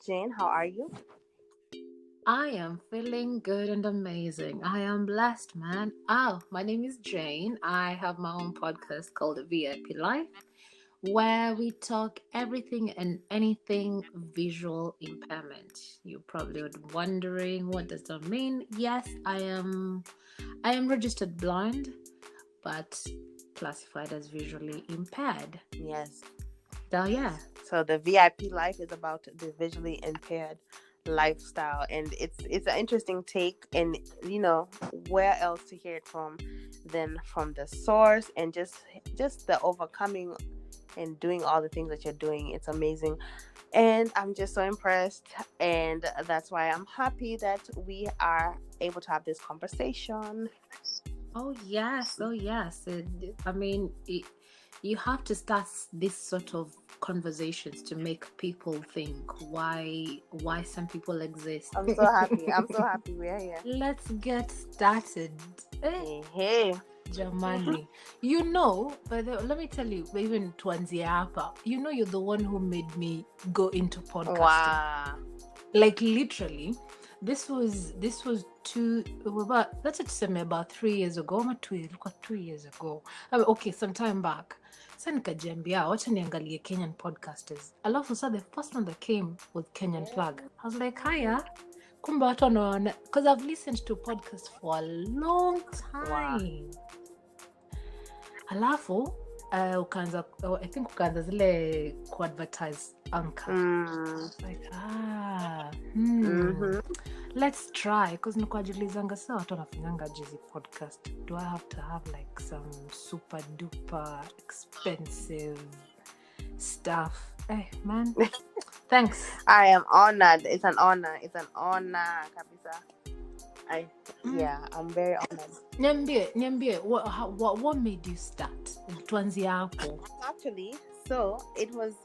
Jane. How are you? I am feeling good and amazing. I am blessed, man. Oh, my name is Jane. I have my own podcast called VIP Life, where we talk everything and anything visual impairment. You probably would wondering what does that mean? Yes, I am registered blind, but classified as visually impaired. Yes. So yeah. So the VIP life is about the visually impaired lifestyle, and it's an interesting take. And where else to hear it from than from the source, and just the overcoming and doing all the things that you're doing. It's amazing, and I'm just so impressed, and that's why I'm happy that we are able to have this conversation. Oh yes, oh yes. You have to start this sort of conversations to make people think why some people exist. I'm so happy. I'm so happy we're here. Let's get started. Hey. Jamani. But let me tell you, even tuanzia hapa, you're the one who made me go into podcasting. Wow. Like literally, this was about 3 years ago, or 2 years ago. Okay, some time back. Sasa nikajiambia wacha niangalie Kenyan podcasters. Alafu the first one that came was Kenyan Plug. I was like, hiya. Kumbe watu wanaona, because I've listened to podcasts for a long time. Wow. Alafu I think ukaanza zile ku-advertise Anchor. Like, let's try, because nikuajulizanga saa watu wanafanyanga jizi podcast. Do I have to have like some super duper expensive stuff? Hey man. Thanks. I am honored. It's an honor kabisa. I'm very honored. Niambie, what made you start? Tuanzie hapo. Actually, so it was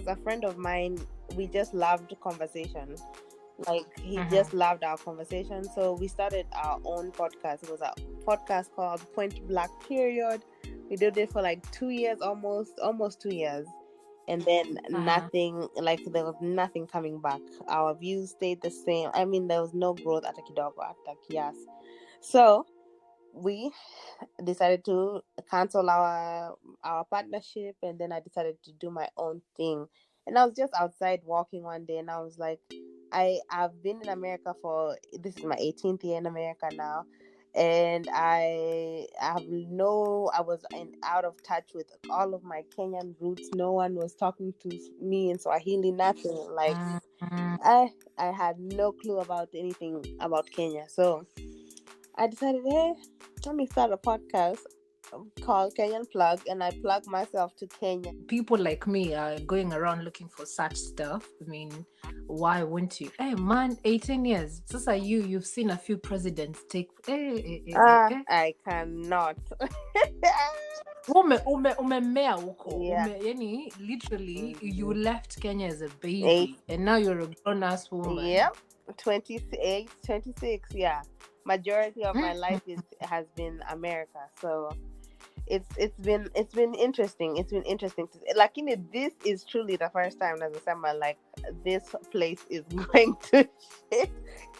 a friend of mine. We just loved conversation. Like he just loved our conversation. So we started our own podcast. It was a podcast called Point Black Period. We did it for like 2 years, almost 2 years. And then nothing, like there was nothing coming back. Our views stayed the same. I mean, there was no growth at Kidogo, at Kias. So we decided to cancel our partnership, and then I decided to do my own thing. And I was just outside walking one day, and I was like, I've been in America this is my 18th year in America now. And I was out of touch with all of my Kenyan roots. No one was talking to me in Swahili, nothing. Like I had no clue about anything about Kenya. So I decided, hey, let me start a podcast called Kenyan Plug, and I plug myself to Kenya. People like me are going around looking for such stuff. I mean, why wouldn't you? Hey man, 18 years. Just like you've seen a few presidents take. I cannot. Umemea huko. Yani literally you left Kenya as a baby, and now you're a grown-ass woman. Yep, 28, 26. Yeah, majority of my life has been America. So it's been interesting. It's been interesting to like this is truly the first time that December like this place is going to shit.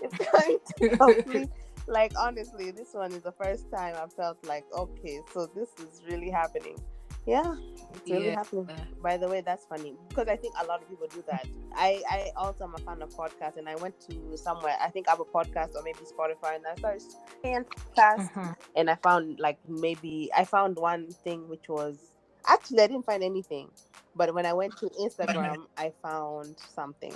It's going to complete. Like honestly, this one is the first time I felt like, okay, so this is really happening. Yeah, it's really happening. By the way, that's funny because I think a lot of people do that. I also am a fan of podcasts, and I went to somewhere, I think Apple Podcast or maybe Spotify, and I started saying podcasts, and I found one thing which was actually I didn't find anything, but when I went to Instagram, I found something.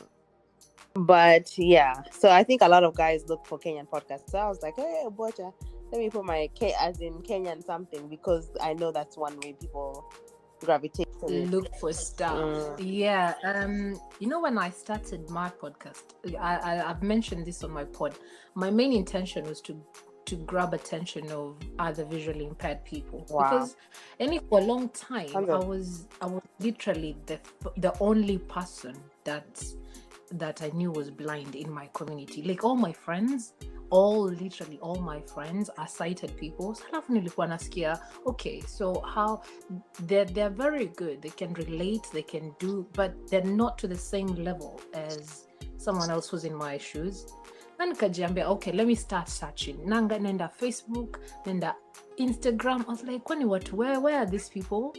But yeah, so I think a lot of guys look for Kenyan podcasts. So I was like, hey, Bocha, let me put my K as in Kenyan something, because I know that's one way people gravitate to it. Look for stuff. Yeah. When I started my podcast, I've mentioned this on my pod. My main intention was to grab attention of other visually impaired people. Wow. Because for a long time, I was literally the only person that I knew was blind in my community. Like literally all my friends are sighted people. So alafu nilikuwa nasikia, okay, so how they're very good, they can relate, they can do, but they're not to the same level as someone else who's in my shoes. Then nikajiambia, okay, let me start searching. Nanga nenda Facebook, nenda Instagram. I was like, kwani watu, where are these people?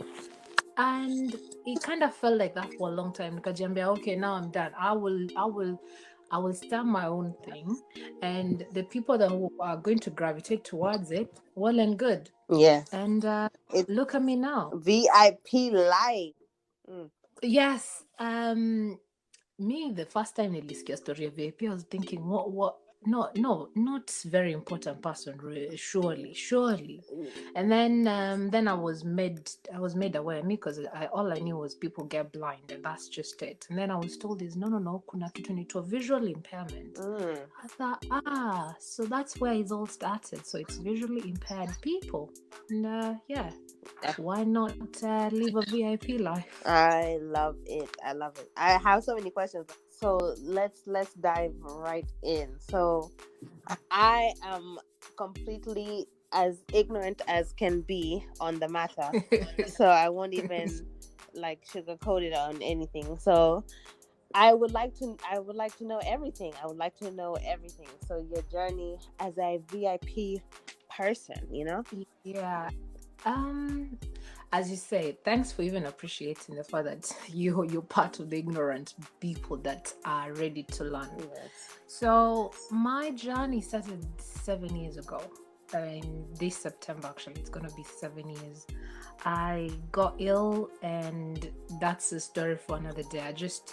And it kind of felt like that for a long time. Nikajiambia, okay, now I'm done. I will start my own thing, and the people that who are going to gravitate towards it, well and good. Yes. And look at me now. VIP life. Yes. Me, the first time nilisikia story of VIP, I was thinking, what? No, not very important person, surely. And then I was made aware, me, because all I knew was people get blind, and that's just it. And then I was told is no, kuna kitu inaitwa visual impairment. I thought, so that's where it all started. So it's visually impaired people. And yeah, why not live a VIP life? I love it. I have so many questions. So let's dive right in. So I am completely as ignorant as can be on the matter. So I won't even like sugarcoat it on anything. So I would like to know everything. So your journey as a VIP person, Yeah. As you say, thanks for even appreciating the fact that you're part of the ignorant people that are ready to learn. Yes. So my journey started 7 years ago. In this September, actually, it's gonna be 7 years. I got ill, and that's a story for another day.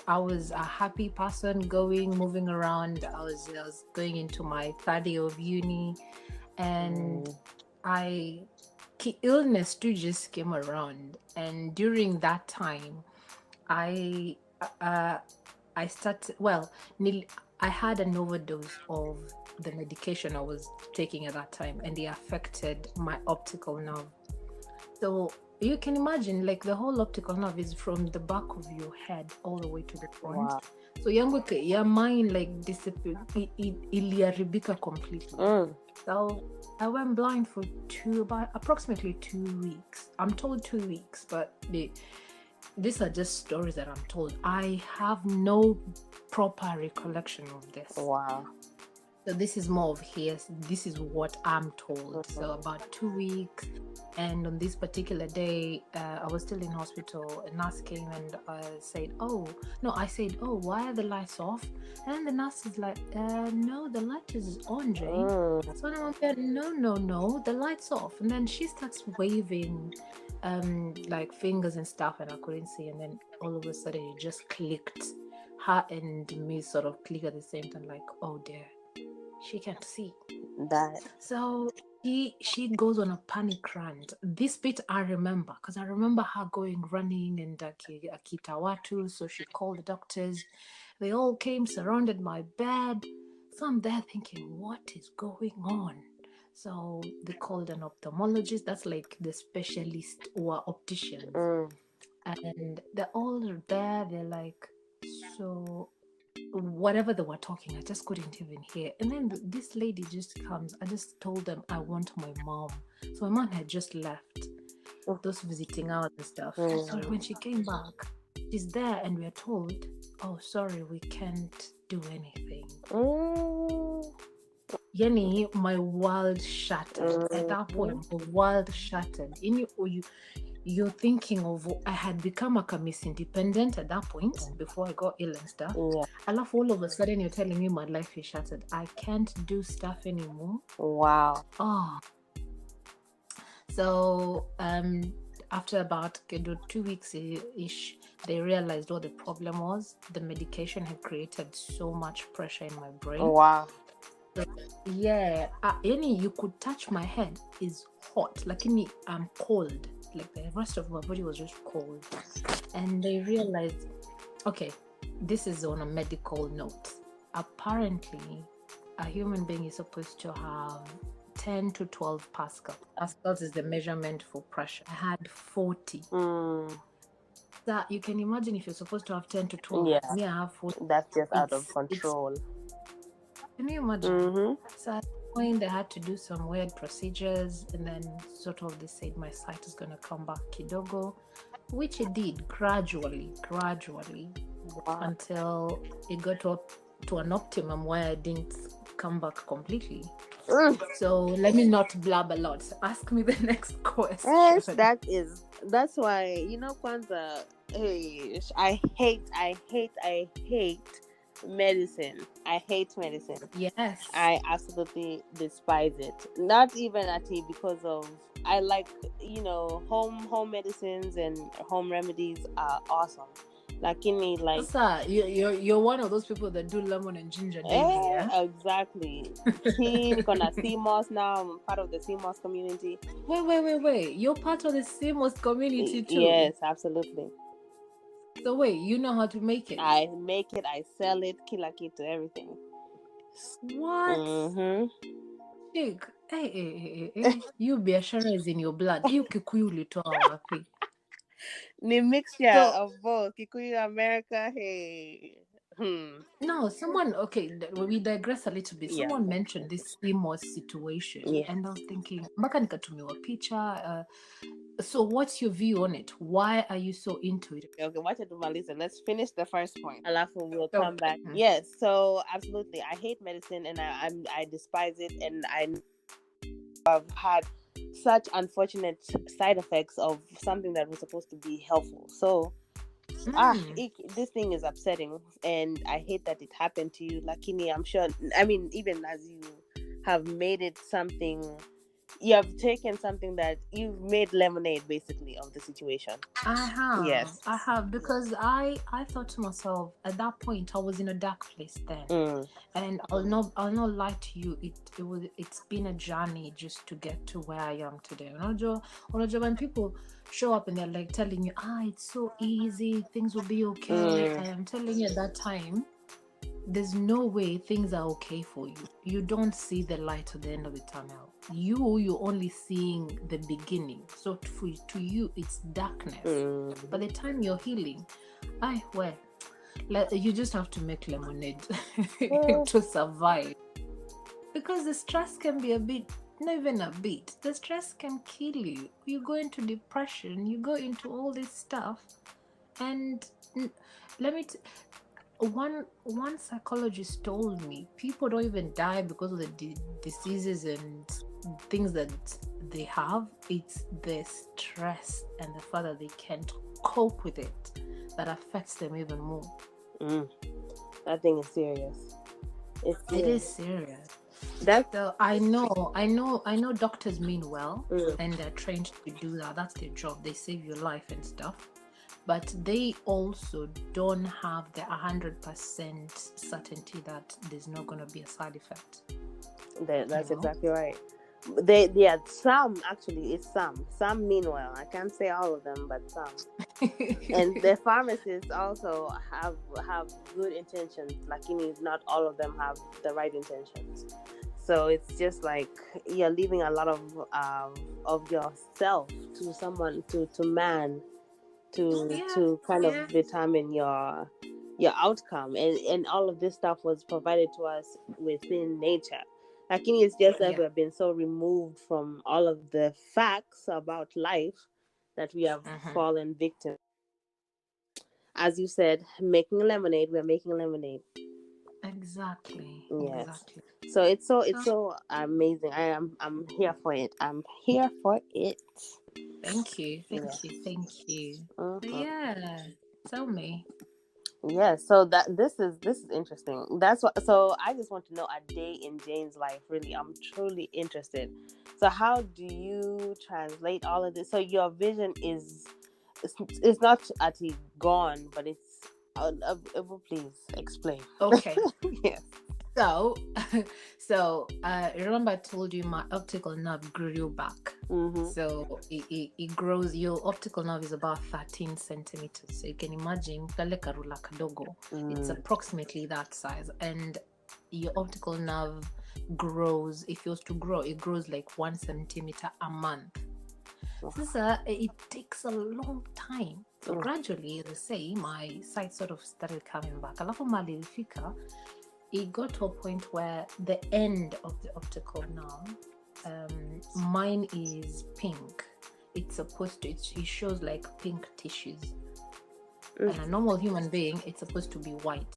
I was a happy person, moving around. I was going into my third year of uni, and illness too just came around. And during that time, I started. Well, I had an overdose of the medication I was taking at that time, and it affected my optical nerve. So you can imagine, like, the whole optical nerve is from the back of your head all the way to the front. Wow. So your mind like disappeared, iliharibika completely. So I went blind for approximately 2 weeks. I'm told 2 weeks, but these are just stories that I'm told. I have no proper recollection of this. Wow. So this is more of this is what I'm told. So about 2 weeks, and on this particular day, I was still in hospital. A nurse came and said, I said, why are the lights off? And the nurse is like, no, the light is on, Jane. So I'm like, no, the light's off. And then she starts waving like fingers and stuff, and I couldn't see. And then all of a sudden it just clicked. Her and me sort of click at the same time, like, oh dear, she can't see that. So she goes on a panic rant. This bit I remember, because I remember her running and akita watu. So she called the doctors. They all came, surrounded my bed. So I'm there thinking, what is going on? So they called an ophthalmologist. That's like the specialist or optician. And they're all there. They're like, so whatever they were talking, I just couldn't even hear. And then this lady just comes. I just told them I want my mom. So my mom had just left, those visiting out and stuff. So when she came back, she's there, and we are told, oh, sorry, we can't do anything. Yani, my world shattered. At that point, the world shattered. You're thinking of, I had become a Miss Independent at that point before I got ill and stuff. I love all of a sudden you're telling me my life is shattered. I can't do stuff anymore. Wow. So after about 2 weeks ish, they realized what the problem was. The medication had created so much pressure in my brain. Wow. Yeah, you could touch my head is hot, like I'm cold. Like the rest of my body was just cold. And they realized, okay, this is on a medical note. Apparently, a human being is supposed to have 10 to 12 Pascal. Pascals is the measurement for pressure. I had 40. That you can imagine, if you're supposed to have 10 to 12, yeah, me, I have 40. That's just out of control. Can you imagine? So at the point, they had to do some weird procedures, and then sort of they said my sight is going to come back kidogo, which it did gradually, Wow. until it got to a to an optimum where I didn't come back completely. Mm. So let me not blab a lot. Ask me the next question. Yes, that's why, Kwanzaa, hey, I hate medicine. I hate medicine. Yes. I absolutely despise it. Not even because of, I like, home medicines and home remedies are awesome. Like Sir, you're one of those people that do lemon and ginger daily, yeah? Exactly. We're gonna CMOS now. I'm part of the CMOS community. Wait. You're part of the CMOS community too? Yes, absolutely. So wait, you know how to make it? I make it, I sell it, kilaki to everything. What? Mm-hmm. Chick, hey. You biashara is in your blood. You Kikuyu ulitoa wapi? The mixture So- of both Kikuyu America. Hey. No, someone, okay, we digress a little bit. Yeah. Someone mentioned this CMOS situation, Yeah. and I was thinking, mpaka nikatumiwa picha. So what's your view on it? Why are you so into it? Okay, watch it, listen. Let's finish the first point. Alafu will come back. Mhm. Yes, so absolutely, I hate medicine and I despise it, and I've had such unfortunate side effects of something that was supposed to be helpful. So this thing is upsetting, and I hate that it happened to you. Lakini, I'm sure. I mean, even as you have made it something, you have taken something that you've made lemonade, basically, of the situation. I have. Yes. I have, because I thought to myself at that point I was in a dark place then, and I'll not lie to you. It's been a journey just to get to where I am today. When people show up and they're like telling you, it's so easy, things will be okay. I am telling you at that time, there's no way things are okay for you. You don't see the light at the end of the tunnel. You're only seeing the beginning. So to you, it's darkness. By the time you're healing, you just have to make lemonade to survive. Because the stress can be not even a bit. The stress can kill you. You go into depression, you go into all this stuff. And let me one psychologist told me people don't even die because of the diseases and things that they have. It's the stress and the fact that they can't cope with it that affects them even more. That thing is serious. It is serious. So I know doctors mean well, and they're trained to do that. That's their job. They save your life and stuff. But they also don't have the 100% certainty that there's not going to be a side effect. That's exactly right. Some actually, it's some mean well. I can't say all of them, but some. And the pharmacists also have good intentions. Lakini, not all of them have the right intentions. So it's just like you're leaving a lot of yourself to someone, to man, to kind of determine your outcome, and all of this stuff was provided to us within nature. Lakini, it's just that we've been so removed from all of the facts about life that we have fallen victim. As you said, making lemonade, we're making lemonade. Exactly. Yes. Exactly. So it's so amazing. I'm here for it. I'm here for it. Thank you. Yeah. Tell me. Yeah, so this is interesting. That's what. So I just want to know a day in Jane's life. Really, I'm truly interested. So how do you translate all of this? So your vision is, it's not actually gone, but it's. Please explain. Okay. Yes. So remember I told you my optical nerve grew back. So it grows. Your optical nerve is about 13 centimeters. So you can imagine karula kadogo. It's approximately that size, and your optical nerve grows. If it was to grow, it grows like 1 centimeter a month. So it takes a long time. So gradually, as I say, my sight sort of started coming back. Alafu mali ilifika, it got to a point where the end of the optical nerve, mine is pink. It's supposed to, it shows like pink tissues. And a normal human being, it's supposed to be white.